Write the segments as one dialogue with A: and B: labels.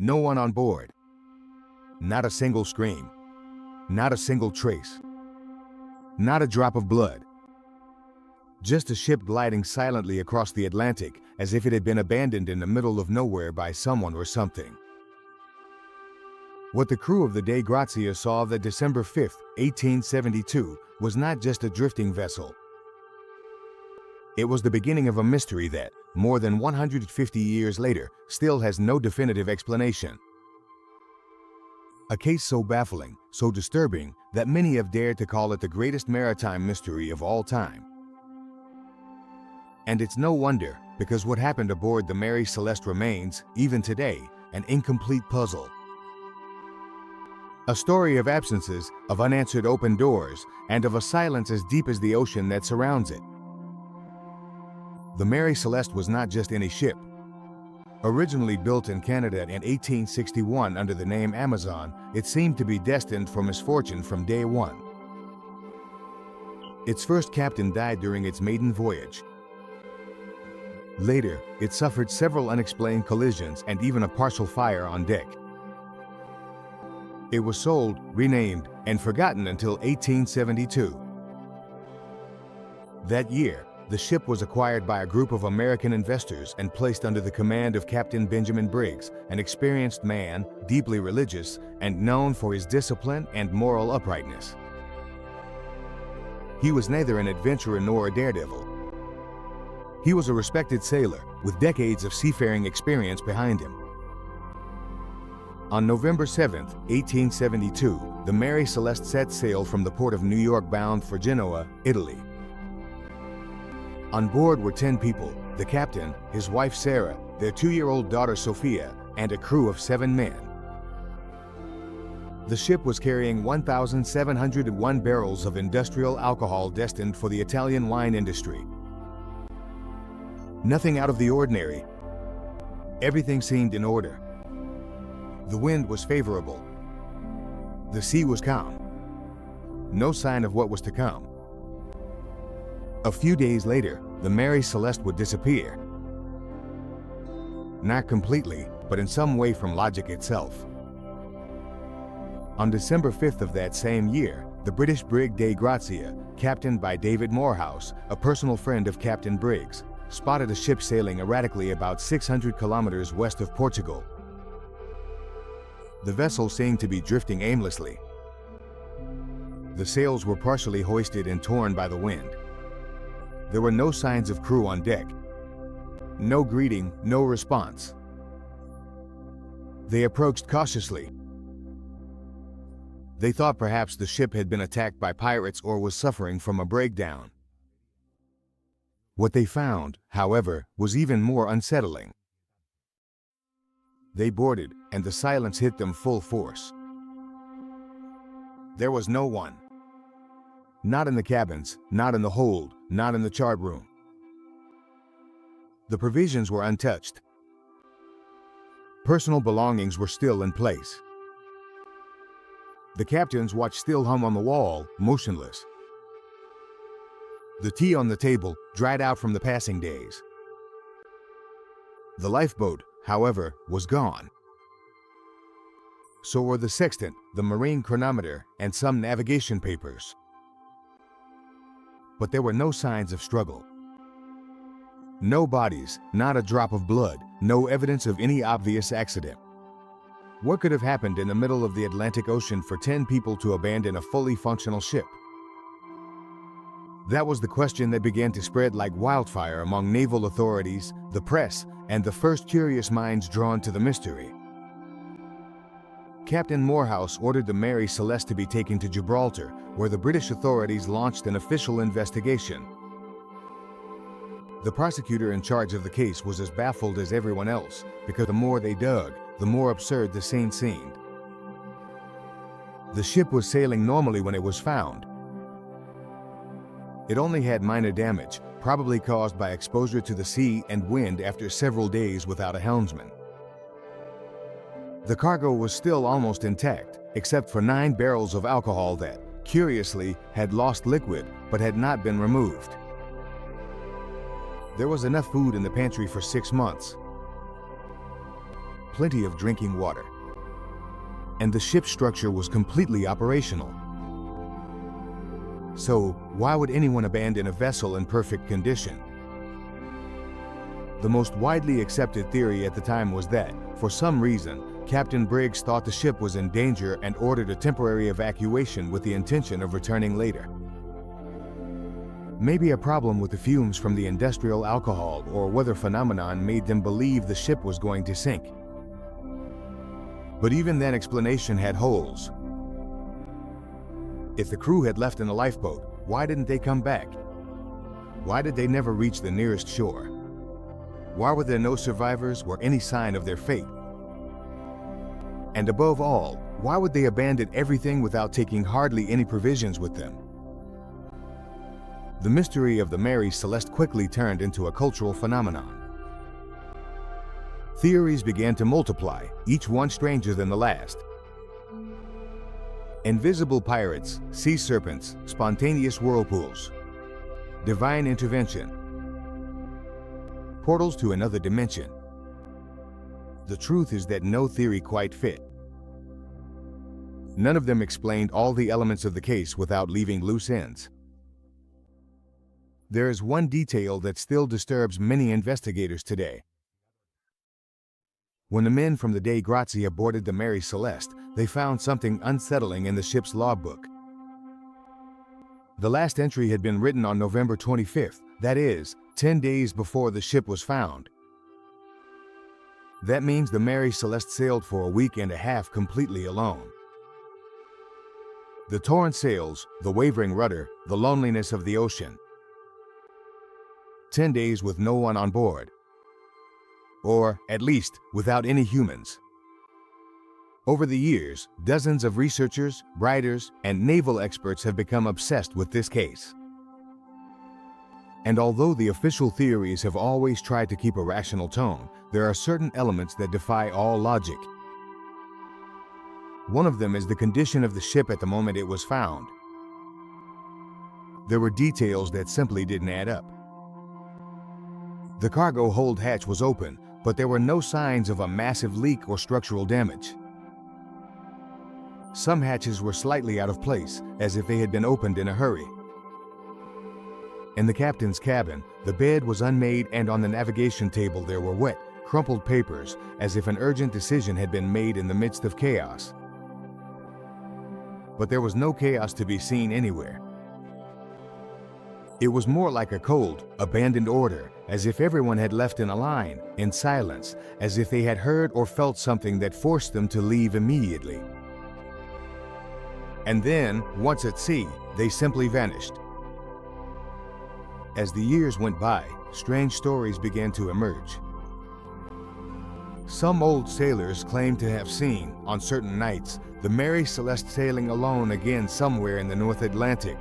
A: No one on board. Not a single scream. Not a single trace. Not a drop of blood. Just a ship gliding silently across the Atlantic as if it had been abandoned in the middle of nowhere by someone or something. What the crew of the Dei Grazia saw that December 5, 1872, was not just a drifting vessel. It was the beginning of a mystery that, more than 150 years later, still has no definitive explanation. A case so baffling, so disturbing, that many have dared to call it the greatest maritime mystery of all time. And it's no wonder, because what happened aboard the Mary Celeste remains, even today, an incomplete puzzle. A story of absences, of unanswered open doors, and of a silence as deep as the ocean that surrounds it. The Mary Celeste was not just any ship. Originally built in Canada in 1861 under the name Amazon, it seemed to be destined for misfortune from day one. Its first captain died during its maiden voyage. Later, it suffered several unexplained collisions and even a partial fire on deck. It was sold, renamed, and forgotten until 1872. That year, the ship was acquired by a group of American investors and placed under the command of Captain Benjamin Briggs, an experienced man, deeply religious, and known for his discipline and moral uprightness. He was neither an adventurer nor a daredevil. He was a respected sailor with decades of seafaring experience behind him. On November 7, 1872, the Mary Celeste set sail from the port of New York bound for Genoa, Italy. On board were 10 people, the captain, his wife Sarah, their 2-year-old daughter Sophia, and a crew of 7 men. The ship was carrying 1,701 barrels of industrial alcohol destined for the Italian wine industry. Nothing out of the ordinary. Everything seemed in order. The wind was favorable. The sea was calm. No sign of what was to come. A few days later, the Mary Celeste would disappear. Not completely, but in some way from logic itself. On December 5th of that same year, the British brig Dei Grazia, captained by David Morehouse, a personal friend of Captain Briggs, spotted a ship sailing erratically about 600 kilometers west of Portugal. The vessel seemed to be drifting aimlessly. The sails were partially hoisted and torn by the wind. There were no signs of crew on deck. No greeting, no response. They approached cautiously. They thought perhaps the ship had been attacked by pirates or was suffering from a breakdown. What they found, however, was even more unsettling. They boarded, and the silence hit them full force. There was no one. Not in the cabins, not in the hold, not in the chart room. The provisions were untouched. Personal belongings were still in place. The captain's watch still hung on the wall, motionless. The tea on the table dried out from the passing days. The lifeboat, however, was gone. So were the sextant, the marine chronometer, and some navigation papers. But there were no signs of struggle. No bodies, not a drop of blood, no evidence of any obvious accident. What could have happened in the middle of the Atlantic Ocean for 10 people to abandon a fully functional ship? That was the question that began to spread like wildfire among naval authorities, the press, and the first curious minds drawn to the mystery. Captain Morehouse ordered the Mary Celeste to be taken to Gibraltar, where the British authorities launched an official investigation. The prosecutor in charge of the case was as baffled as everyone else, because the more they dug, the more absurd the scene seemed. The ship was sailing normally when it was found. It only had minor damage, probably caused by exposure to the sea and wind after several days without a helmsman. The cargo was still almost intact, except for 9 barrels of alcohol that, curiously, had lost liquid but had not been removed. There was enough food in the pantry for 6 months. plenty of drinking water. And the ship's structure was completely operational. So, why would anyone abandon a vessel in perfect condition? The most widely accepted theory at the time was that, for some reason, Captain Briggs thought the ship was in danger and ordered a temporary evacuation with the intention of returning later. Maybe a problem with the fumes from the industrial alcohol or weather phenomenon made them believe the ship was going to sink. But even that explanation had holes. If the crew had left in a lifeboat, why didn't they come back? Why did they never reach the nearest shore? Why were there no survivors or any sign of their fate? And above all, why would they abandon everything without taking hardly any provisions with them? The mystery of the Mary Celeste quickly turned into a cultural phenomenon. Theories began to multiply, each one stranger than the last. Invisible pirates, sea serpents, spontaneous whirlpools, divine intervention, portals to another dimension. The truth is that no theory quite fit. None of them explained all the elements of the case without leaving loose ends. There is one detail that still disturbs many investigators today. When the men from the Dei Grazie boarded the Mary Celeste, they found something unsettling in the ship's logbook. The last entry had been written on November 25th, that is, 10 days before the ship was found. That means the Mary Celeste sailed for a week and a half completely alone. The torn sails, the wavering rudder, the loneliness of the ocean. 10 days with no one on board. Or, at least, without any humans. Over the years, dozens of researchers, writers, and naval experts have become obsessed with this case. And although the official theories have always tried to keep a rational tone, there are certain elements that defy all logic. One of them is the condition of the ship at the moment it was found. There were details that simply didn't add up. The cargo hold hatch was open, but there were no signs of a massive leak or structural damage. Some hatches were slightly out of place, as if they had been opened in a hurry. In the captain's cabin, the bed was unmade, and on the navigation table there were wet, crumpled papers, as if an urgent decision had been made in the midst of chaos. But there was no chaos to be seen anywhere. It was more like a cold, abandoned order, as if everyone had left in a line, in silence, as if they had heard or felt something that forced them to leave immediately. And then, once at sea, they simply vanished. As the years went by, strange stories began to emerge. Some old sailors claimed to have seen, on certain nights, the Mary Celeste sailing alone again somewhere in the North Atlantic.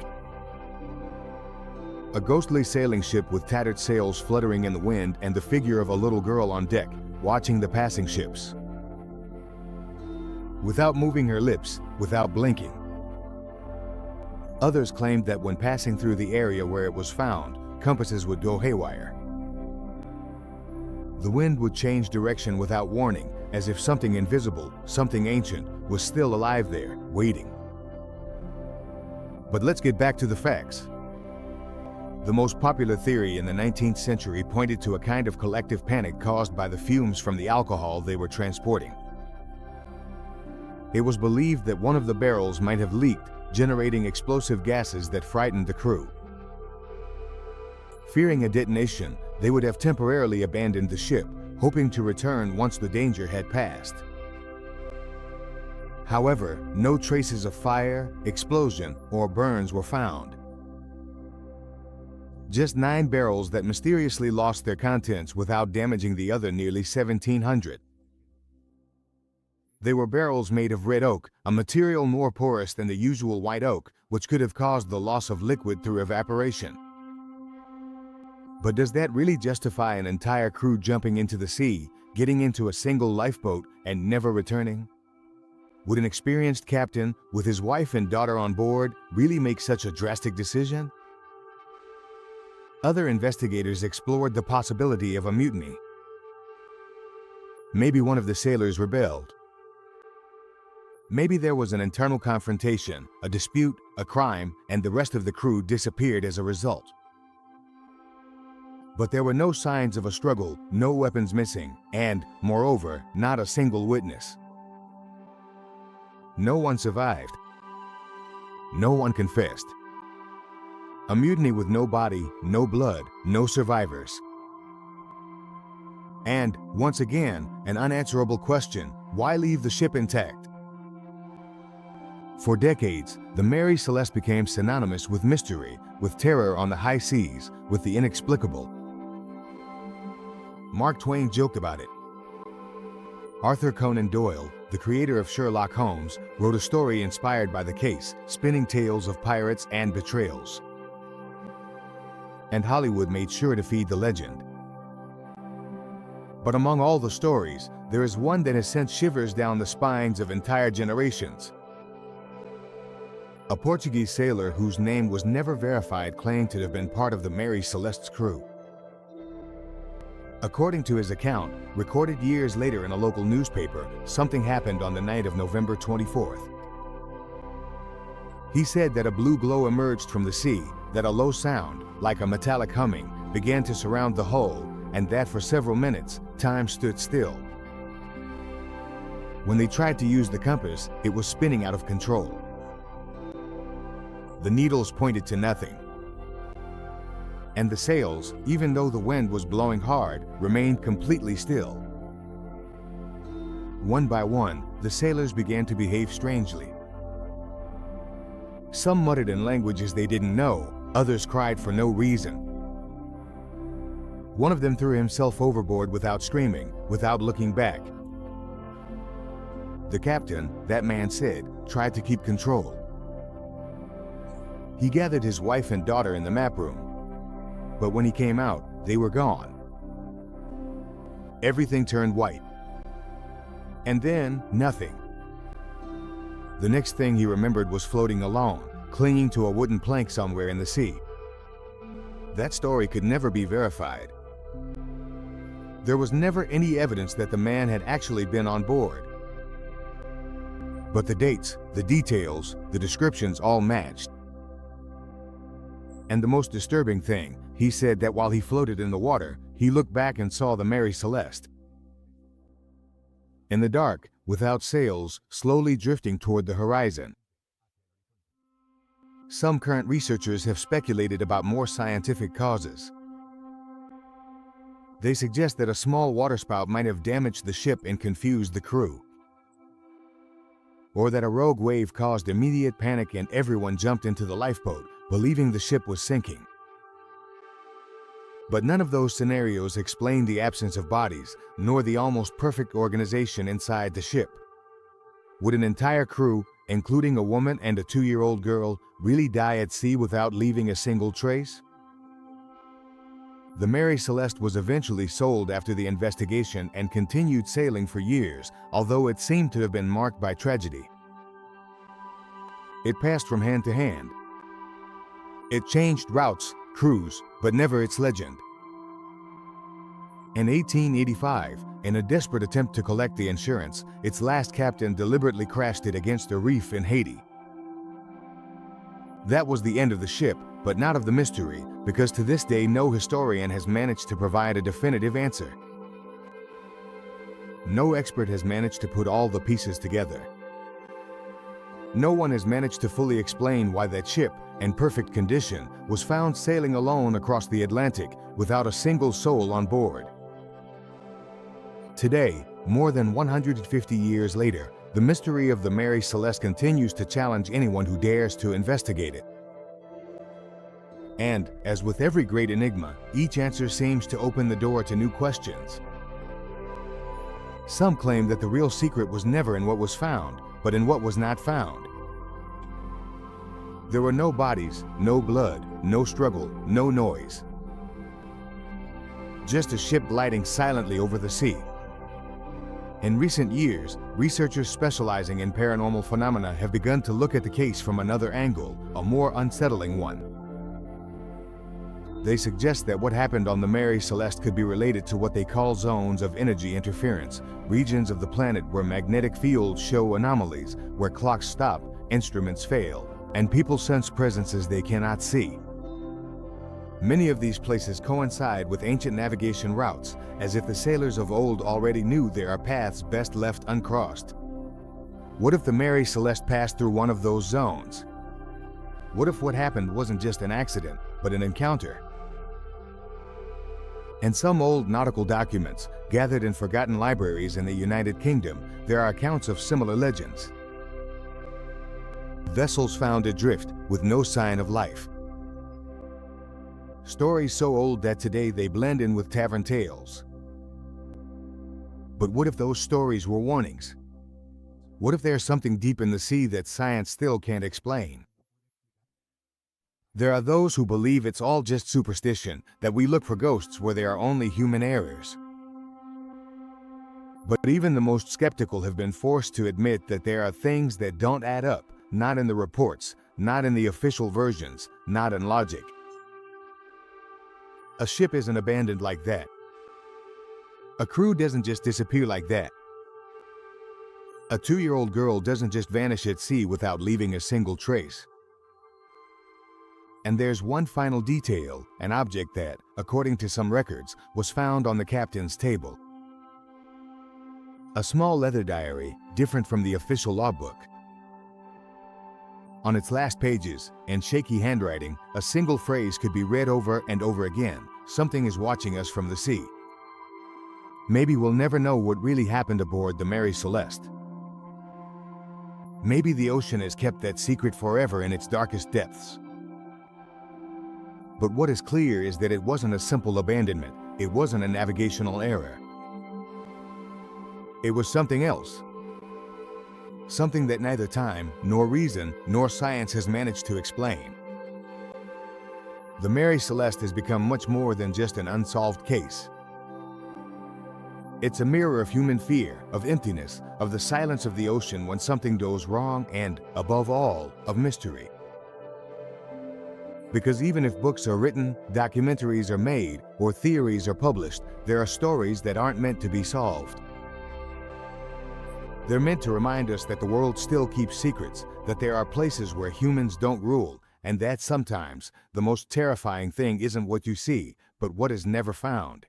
A: A ghostly sailing ship with tattered sails fluttering in the wind and the figure of a little girl on deck, watching the passing ships. Without moving her lips, without blinking. Others claimed that when passing through the area where it was found, compasses would go haywire. The wind would change direction without warning, as if something invisible, something ancient, was still alive there, waiting. But let's get back to the facts. The most popular theory in the 19th century pointed to a kind of collective panic caused by the fumes from the alcohol they were transporting. It was believed that one of the barrels might have leaked, generating explosive gases that frightened the crew. Fearing a detonation, they would have temporarily abandoned the ship, hoping to return once the danger had passed. However, no traces of fire, explosion, or burns were found. Just 9 barrels that mysteriously lost their contents without damaging the other nearly 1,700. They were barrels made of red oak, a material more porous than the usual white oak, which could have caused the loss of liquid through evaporation. But does that really justify an entire crew jumping into the sea, getting into a single lifeboat, and never returning? Would an experienced captain, with his wife and daughter on board, really make such a drastic decision? Other investigators explored the possibility of a mutiny. Maybe one of the sailors rebelled. Maybe there was an internal confrontation, a dispute, a crime, and the rest of the crew disappeared as a result. But there were no signs of a struggle, no weapons missing, and, moreover, not a single witness. No one survived. No one confessed. A mutiny with no body, no blood, no survivors. And, once again, an unanswerable question: why leave the ship intact? For decades, the Mary Celeste became synonymous with mystery, with terror on the high seas, with the inexplicable. Mark Twain joked about it. Arthur Conan Doyle, the creator of Sherlock Holmes, wrote a story inspired by the case, spinning tales of pirates and betrayals. And Hollywood made sure to feed the legend. But among all the stories, there is one that has sent shivers down the spines of entire generations. A Portuguese sailor whose name was never verified claimed to have been part of the Mary Celeste's crew. According to his account, recorded years later in a local newspaper, something happened on the night of November 24th. He said that a blue glow emerged from the sea, that a low sound, like a metallic humming, began to surround the hull, and that for several minutes, time stood still. When they tried to use the compass, it was spinning out of control. The needles pointed to nothing. And the sails, even though the wind was blowing hard, remained completely still. One by one, the sailors began to behave strangely. Some muttered in languages they didn't know, others cried for no reason. One of them threw himself overboard without screaming, without looking back. The captain, that man said, tried to keep control. He gathered his wife and daughter in the map room. But when he came out, they were gone. Everything turned white. And then, nothing. The next thing he remembered was floating alone, clinging to a wooden plank somewhere in the sea. That story could never be verified. There was never any evidence that the man had actually been on board. But the dates, the details, the descriptions all matched. And the most disturbing thing, he said that while he floated in the water, he looked back and saw the Mary Celeste. In the dark, without sails, slowly drifting toward the horizon. Some current researchers have speculated about more scientific causes. They suggest that a small waterspout might have damaged the ship and confused the crew. Or that a rogue wave caused immediate panic and everyone jumped into the lifeboat, believing the ship was sinking. But none of those scenarios explain the absence of bodies, nor the almost perfect organization inside the ship. Would an entire crew, including a woman and a 2-year-old girl, really die at sea without leaving a single trace? The Mary Celeste was eventually sold after the investigation and continued sailing for years, although it seemed to have been marked by tragedy. It passed from hand to hand. It changed routes, crews, but never its legend. In 1885, in a desperate attempt to collect the insurance, its last captain deliberately crashed it against a reef in Haiti. That was the end of the ship, but not of the mystery, because to this day no historian has managed to provide a definitive answer. No expert has managed to put all the pieces together. No one has managed to fully explain why that ship, in perfect condition, was found sailing alone across the Atlantic without a single soul on board. Today, more than 150 years later, the mystery of the Mary Celeste continues to challenge anyone who dares to investigate it. And, as with every great enigma, each answer seems to open the door to new questions. Some claim that the real secret was never in what was found, but in what was not found. There were no bodies, no blood, no struggle, no noise. Just a ship gliding silently over the sea. In recent years, researchers specializing in paranormal phenomena have begun to look at the case from another angle, a more unsettling one. They suggest that what happened on the Mary Celeste could be related to what they call zones of energy interference, regions of the planet where magnetic fields show anomalies, where clocks stop, instruments fail, and people sense presences they cannot see. Many of these places coincide with ancient navigation routes, as if the sailors of old already knew there are paths best left uncrossed. What if the Mary Celeste passed through one of those zones? What if what happened wasn't just an accident, but an encounter? In some old nautical documents, gathered in forgotten libraries in the United Kingdom, there are accounts of similar legends. Vessels found adrift with no sign of life. Stories so old that today they blend in with tavern tales. But what if those stories were warnings? What if there's something deep in the sea that science still can't explain? There are those who believe it's all just superstition, that we look for ghosts where there are only human errors. But even the most skeptical have been forced to admit that there are things that don't add up, not in the reports, not in the official versions, not in logic. A ship isn't abandoned like that. A crew doesn't just disappear like that. A 2-year-old girl doesn't just vanish at sea without leaving a single trace. And there's one final detail, an object that, according to some records, was found on the captain's table. A small leather diary, different from the official logbook. On its last pages, in shaky handwriting, a single phrase could be read over and over again: "Something is watching us from the sea." Maybe we'll never know what really happened aboard the Mary Celeste. Maybe the ocean has kept that secret forever in its darkest depths. But what is clear is that it wasn't a simple abandonment. It wasn't a navigational error. It was something else. Something that neither time, nor reason, nor science has managed to explain. The Mary Celeste has become much more than just an unsolved case. It's a mirror of human fear, of emptiness, of the silence of the ocean when something goes wrong, and, above all, of mystery. Because even if books are written, documentaries are made, or theories are published, there are stories that aren't meant to be solved. They're meant to remind us that the world still keeps secrets, that there are places where humans don't rule, and that sometimes the most terrifying thing isn't what you see, but what is never found.